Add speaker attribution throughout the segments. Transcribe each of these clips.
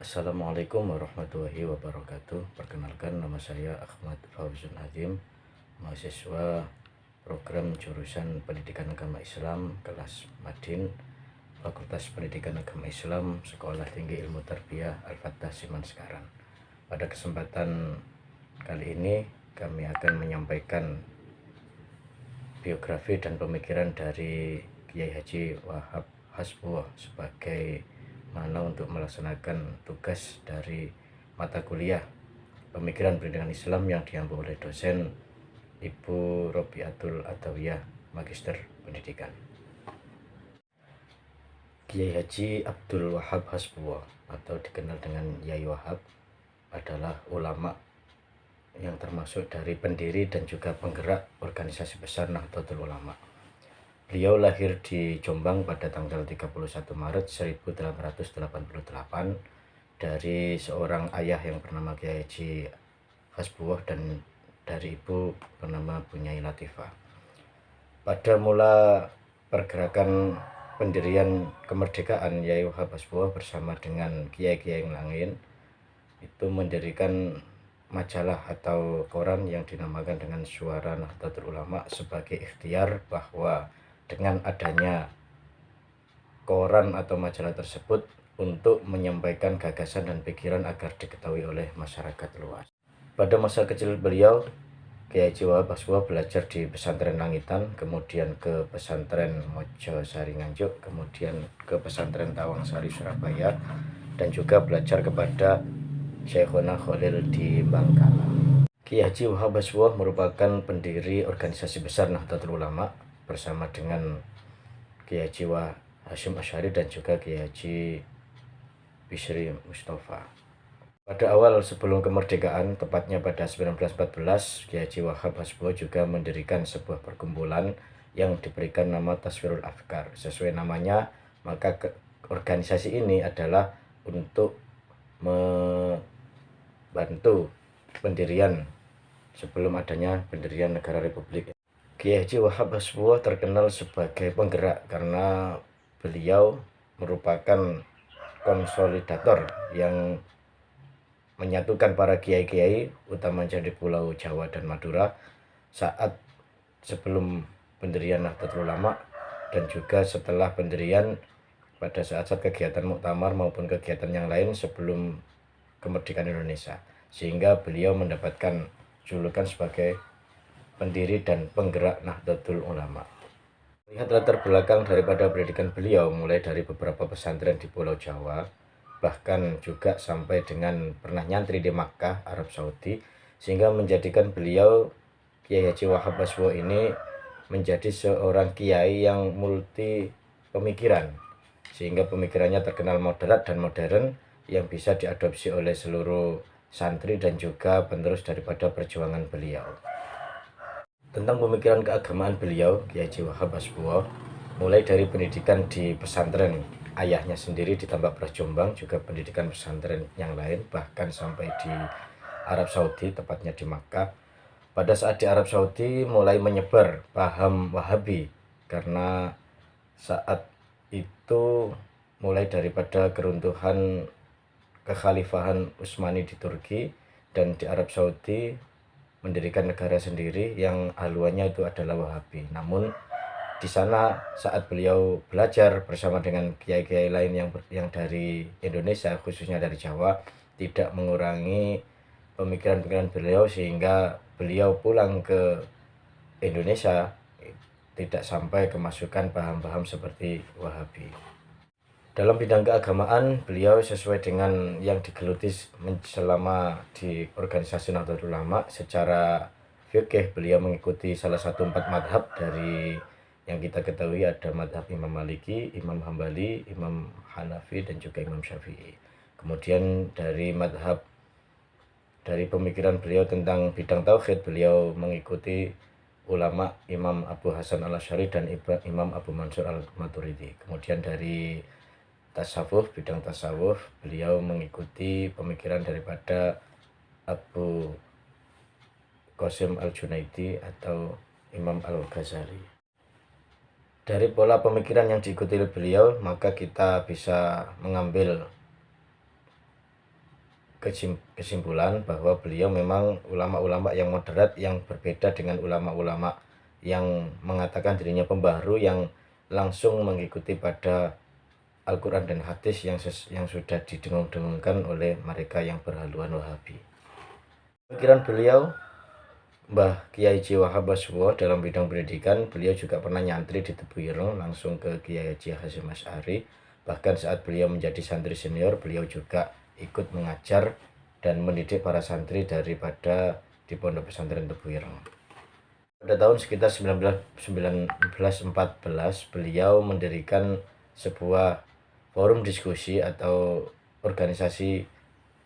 Speaker 1: Assalamualaikum warahmatullahi wabarakatuh. Perkenalkan, nama saya Ahmad Fauzun Azim, mahasiswa program jurusan Pendidikan Agama Islam kelas Madin, Fakultas Pendidikan Agama Islam, Sekolah Tinggi Ilmu Tarbiyah Al-Fatah Siman Sekarang. Pada kesempatan kali ini kami akan menyampaikan biografi dan pemikiran dari Kiai Haji Wahab Hasbuloh sebagai mana untuk melaksanakan tugas dari mata kuliah pemikiran pendidikan Islam yang diampu oleh dosen Ibu Robiatul Adawiyah, Magister Pendidikan. Kiai Haji Abdul Wahab Hasbuloh atau dikenal dengan Yai Wahab adalah ulama yang termasuk dari pendiri dan juga penggerak organisasi besar Nahdlatul Ulama. Beliau lahir di Jombang pada tanggal 31 Maret 1888 dari seorang ayah yang bernama Kiai Haji Hasbuloh dan dari ibu bernama Bunyai Latifah. Pada mula pergerakan pendirian kemerdekaan, Yai Wahab Hasbuloh bersama dengan kiai-kiai yang lain itu mendirikan majalah atau koran yang dinamakan dengan Suara Nahdlatul Ulama sebagai ikhtiar bahwa dengan adanya koran atau majalah tersebut untuk menyampaikan gagasan dan pikiran agar diketahui oleh masyarakat luas. Pada masa kecil beliau, Kiai Haji Wahab Hasbuloh belajar di pesantren Langitan, kemudian ke pesantren Mojosari Nganjuk, kemudian ke pesantren Tawangsari Surabaya, dan juga belajar kepada Syekhona Khalil di Bangkalan. Kiai Haji Wahab Hasbuloh merupakan pendiri organisasi besar Nahdlatul Ulama bersama dengan Kiai Haji Hasyim Asy'ari dan juga Kiai Haji Bisri Mustafa. Pada awal sebelum kemerdekaan, tepatnya pada 1914, Kiai Haji Wahab Hasbuloh juga mendirikan sebuah perkumpulan yang diberikan nama Tasfirul Afkar. Sesuai namanya, maka organisasi ini adalah untuk membantu pendirian sebelum adanya pendirian negara Republik. Kiai Haji Wahab Hasbuloh terkenal sebagai penggerak karena beliau merupakan konsolidator yang menyatukan para kiai-kiai utamanya di Pulau Jawa dan Madura saat sebelum pendirian Nahdlatul Ulama dan juga setelah pendirian pada saat-saat kegiatan muktamar maupun kegiatan yang lain sebelum kemerdekaan Indonesia, sehingga beliau mendapatkan julukan sebagai pendiri dan penggerak Nahdlatul Ulama. Lihat latar belakang daripada pendidikan beliau, mulai dari beberapa pesantren di Pulau Jawa, bahkan juga sampai dengan pernah nyantri di Makkah, Arab Saudi, sehingga menjadikan beliau, Kiai Haji Wahab Hasbuloh ini, menjadi seorang kiai yang multi pemikiran, sehingga pemikirannya terkenal moderat dan modern yang bisa diadopsi oleh seluruh santri dan juga penerus daripada perjuangan beliau. Tentang pemikiran keagamaan beliau, Kiai Haji Wahab Hasbuloh, mulai dari pendidikan di pesantren ayahnya sendiri di Tambak Beras Jombang, juga pendidikan pesantren yang lain, bahkan sampai di Arab Saudi, tepatnya di Makkah. Pada saat di Arab Saudi mulai menyebar paham Wahabi, karena saat itu mulai daripada keruntuhan kekhalifahan Utsmani di Turki dan di Arab Saudi mendirikan negara sendiri yang haluannya itu adalah Wahabi. Namun di sana saat beliau belajar bersama dengan kiai-kiai lain yang dari Indonesia, khususnya dari Jawa, tidak mengurangi pemikiran-pemikiran beliau, sehingga beliau pulang ke Indonesia tidak sampai kemasukan paham-paham seperti Wahabi. Dalam bidang keagamaan, beliau sesuai dengan yang digeluti selama di organisasi Nahdlatul Ulama, secara fikih beliau mengikuti salah satu 4 madhab dari yang kita ketahui ada madhab Imam Maliki, Imam Hambali, Imam Hanafi, dan juga Imam Syafi'i. Kemudian dari madhab, dari pemikiran beliau tentang bidang tauhid, beliau mengikuti ulama Imam Abu Hasan Al-Asy'ari dan Imam Abu Mansur Al-Maturidi. Kemudian dari tasawuf, bidang tasawuf, beliau mengikuti pemikiran daripada Abu Qasim Al-Junaidi atau Imam Al-Ghazali. Dari pola pemikiran yang diikuti oleh beliau, maka kita bisa mengambil kesimpulan bahwa beliau memang ulama-ulama yang moderat, yang berbeda dengan ulama-ulama yang mengatakan dirinya pembaharu, yang langsung mengikuti pada Al-Quran dan hadis yang sudah didengung-dengungkan oleh mereka yang berhaluan Wahabi. Pikiran beliau, Mbah Kiai Haji Wahab Hashbuwah, dalam bidang pendidikan, beliau juga pernah nyantri di Tebu Ireng langsung ke Kiai Haji Hasyim Asy'ari. Bahkan saat beliau menjadi santri senior, beliau juga ikut mengajar dan mendidik para santri daripada di Pondok Pesantren Tebu Ireng. Pada tahun sekitar 1914, beliau mendirikan sebuah forum diskusi atau organisasi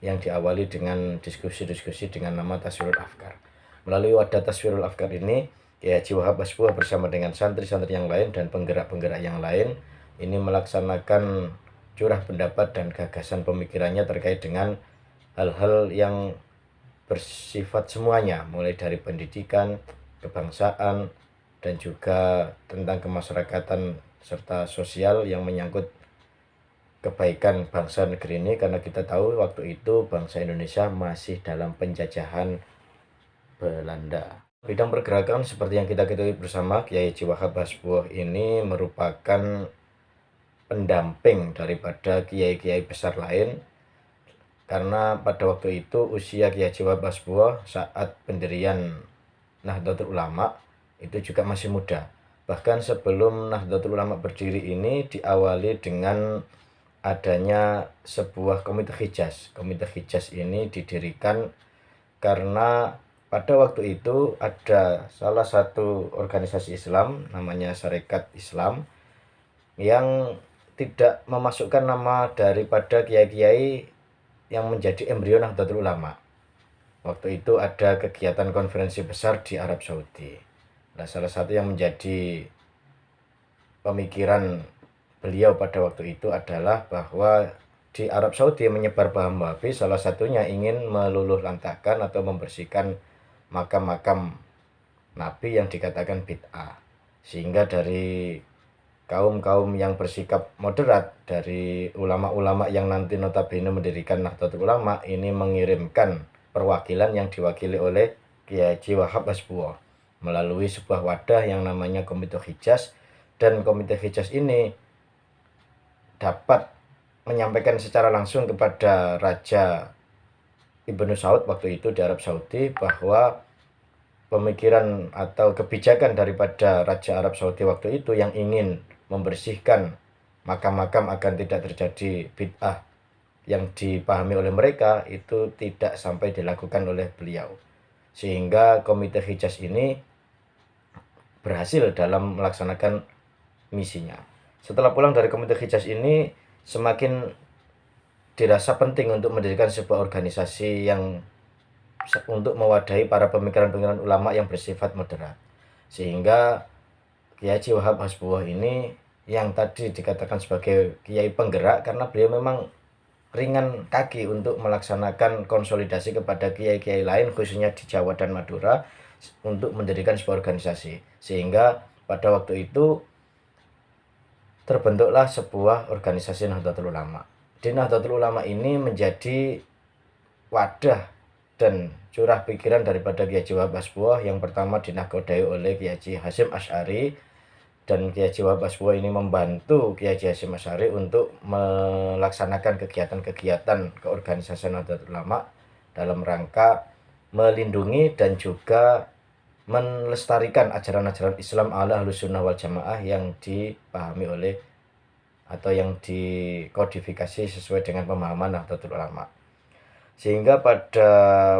Speaker 1: yang diawali dengan diskusi-diskusi dengan nama Taswirul Afkar. Melalui wadah Taswirul Afkar ini, Kiai Haji Wahab Hashbuwah bersama dengan santri-santri yang lain dan penggerak-penggerak yang lain ini melaksanakan curah pendapat dan gagasan pemikirannya terkait dengan hal-hal yang bersifat semuanya, mulai dari pendidikan, kebangsaan, dan juga tentang kemasyarakatan serta sosial yang menyangkut kebaikan bangsa negeri ini, karena kita tahu waktu itu bangsa Indonesia masih dalam penjajahan Belanda. Bidang pergerakan seperti yang kita ketahui bersama, Kiai Haji Wahab Hashbuwah ini merupakan pendamping daripada kiai-kiai besar lain, karena pada waktu itu usia Kiai Haji Wahab Hashbuwah saat pendirian Nahdlatul Ulama itu juga masih muda. Bahkan sebelum Nahdlatul Ulama berdiri ini diawali dengan adanya sebuah komite Hijaz. Komite Hijaz ini didirikan karena pada waktu itu ada salah satu organisasi Islam namanya Sarekat Islam yang tidak memasukkan nama daripada kiai-kiai yang menjadi embrio Nahdlatul Ulama. Waktu itu ada kegiatan konferensi besar di Arab Saudi. Nah, salah satu yang menjadi pemikiran beliau pada waktu itu adalah bahwa di Arab Saudi menyebar paham Wahabi, salah satunya ingin meluluh lantahkan atau membersihkan makam-makam Nabi yang dikatakan bid'ah. Sehingga dari kaum-kaum yang bersikap moderat, dari ulama-ulama yang nanti notabene mendirikan Nahdlatul Ulama ini mengirimkan perwakilan yang diwakili oleh Kiai Haji Wahab Hashbuwah melalui sebuah wadah yang namanya Komite Hijaz, dan Komite Hijaz ini dapat menyampaikan secara langsung kepada Raja Ibnu Saud waktu itu di Arab Saudi bahwa pemikiran atau kebijakan daripada Raja Arab Saudi waktu itu yang ingin membersihkan makam-makam agar tidak terjadi bid'ah yang dipahami oleh mereka itu tidak sampai dilakukan oleh beliau. Sehingga Komite Hijaz ini berhasil dalam melaksanakan misinya. Setelah pulang dari Komite Hijaz ini, semakin dirasa penting untuk mendirikan sebuah organisasi yang untuk mewadahi para pemikiran-pemikiran ulama yang bersifat moderat. Sehingga Kiai Haji Wahab Hashbuwah ini yang tadi dikatakan sebagai kiai penggerak karena beliau memang ringan kaki untuk melaksanakan konsolidasi kepada kiai-kiai lain khususnya di Jawa dan Madura untuk mendirikan sebuah organisasi. Sehingga pada waktu itu terbentuklah sebuah organisasi Nahdlatul Ulama. Di Nahdlatul Ulama ini menjadi wadah dan curah pikiran daripada Kiai Haji Wahab Hashbuwah yang pertama dinahkodai oleh Kiai Haji Hasyim Asy'ari, dan Kiai Haji Wahab Hashbuwah ini membantu Kiai Haji Hasyim Asy'ari untuk melaksanakan kegiatan-kegiatan keorganisasian Nahdlatul Ulama dalam rangka melindungi dan juga melestarikan ajaran-ajaran Islam ala Ahlussunnah wal Jamaah yang dipahami oleh atau yang dikodifikasi sesuai dengan pemahaman Nahdlatul Ulama. Sehingga pada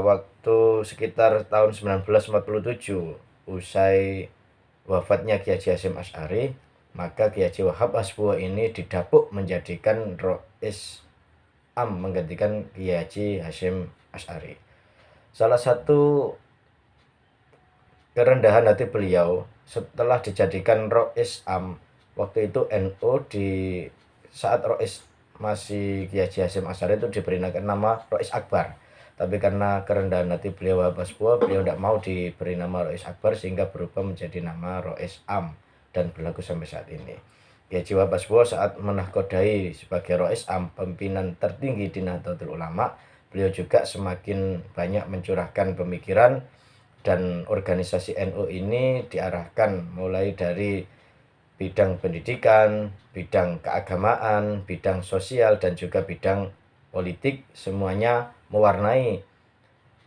Speaker 1: waktu sekitar tahun 1947 usai wafatnya Kiai Haji Hasyim Asy'ari, maka Kiai Haji Wahab Hashbuwah ini didapuk menjadikan Rais Am menggantikan Kiai Haji Hasyim Asy'ari. Salah satu kerendahan hati beliau setelah dijadikan Rais Am waktu itu NU, di saat Rais masih Kiai Haji Hasyim Asy'ari itu diberi nama Rais Akbar, tapi karena kerendahan hati beliau Wahab Hashbuwah, beliau tidak mau diberi nama Rais Akbar sehingga berubah menjadi nama Rais Am dan berlaku sampai saat ini. Kiai Haji Wahab Hashbuwah saat menahkodai sebagai Rais Am, pimpinan tertinggi di Nahdlatul Ulama, beliau juga semakin banyak mencurahkan pemikiran, dan organisasi NU ini diarahkan mulai dari bidang pendidikan, bidang keagamaan, bidang sosial, dan juga bidang politik, semuanya mewarnai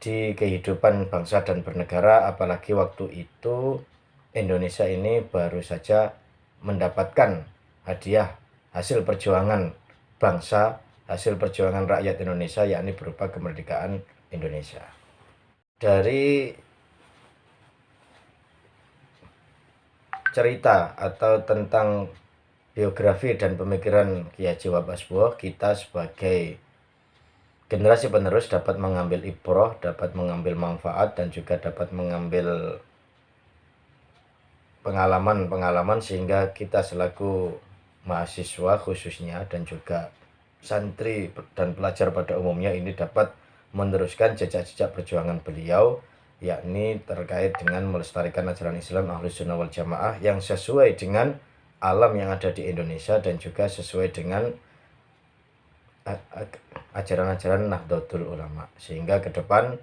Speaker 1: di kehidupan bangsa dan bernegara, apalagi waktu itu Indonesia ini baru saja mendapatkan hadiah hasil perjuangan bangsa, hasil perjuangan rakyat Indonesia, yakni berupa kemerdekaan Indonesia. Dari cerita atau tentang biografi dan pemikiran Kiai Haji Wahab Hasbuloh, kita sebagai generasi penerus dapat mengambil ibroh, dapat mengambil manfaat, dan juga dapat mengambil pengalaman-pengalaman, sehingga kita selaku mahasiswa khususnya dan juga santri dan pelajar pada umumnya ini dapat meneruskan jejak-jejak perjuangan beliau, yakni terkait dengan melestarikan ajaran Islam Ahlus Sunnah wal Jamaah yang sesuai dengan alam yang ada di Indonesia dan juga sesuai dengan ajaran-ajaran Nahdlatul Ulama, sehingga ke depan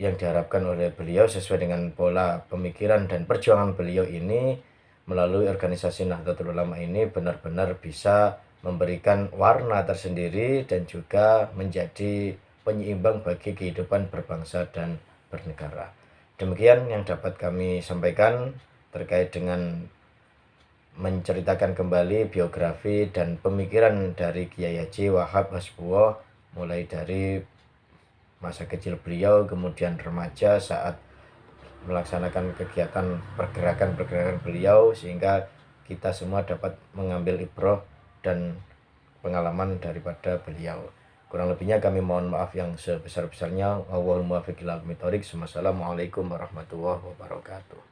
Speaker 1: yang diharapkan oleh beliau sesuai dengan pola pemikiran dan perjuangan beliau ini melalui organisasi Nahdlatul Ulama ini benar-benar bisa memberikan warna tersendiri dan juga menjadi penyeimbang bagi kehidupan berbangsa dan bernegara. Demikian yang dapat kami sampaikan terkait dengan menceritakan kembali biografi dan pemikiran dari Kiai Haji Wahab Hasbuloh, mulai dari masa kecil beliau, kemudian remaja saat melaksanakan kegiatan pergerakan-pergerakan beliau, sehingga kita semua dapat mengambil ibroh dan pengalaman daripada beliau. Kurang lebihnya kami mohon maaf yang sebesar-besarnya. Wallahul muwaffiq ila aqwamit thoriq. Wassalamualaikum warahmatullahi wabarakatuh.